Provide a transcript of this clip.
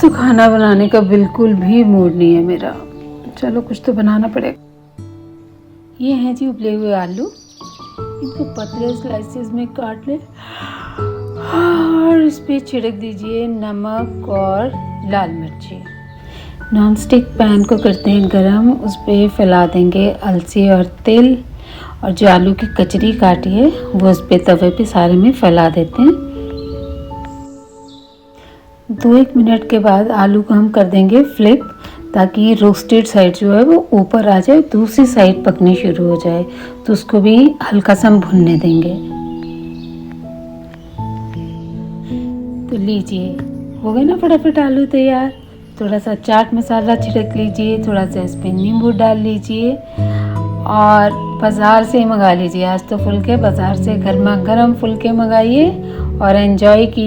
तो खाना बनाने का बिल्कुल भी मूड नहीं है मेरा। चलो कुछ तो बनाना पड़ेगा। ये हैं जी उबले हुए आलू, इनको पतले स्लाइसेस में काट ले और इस पे छिड़क दीजिए नमक और लाल मिर्ची। नॉन स्टिक पैन को करते हैं गरम, उस पर फैला देंगे अलसी और तिल, और जो आलू की कचरी काटी है वो उस पे तवे पे सारे में फैला देते हैं। 2-1 मिनट के बाद आलू को हम कर देंगे फ्लिप, ताकि रोस्टेड साइड जो है वो ऊपर आ जाए, दूसरी साइड पकनी शुरू हो जाए, तो उसको भी हल्का सा हम भुनने देंगे। तो लीजिए, हो गए ना फटाफट आलू तैयार। थोड़ा सा चाट मसाला छिड़क लीजिए, थोड़ा सा इस पर नींबू डाल लीजिए और बाज़ार से मंगा लीजिए। आज तो फुलके बाज़ार से गर्मा गर्म फुलके मंगाइए और एंजॉय कीजिए।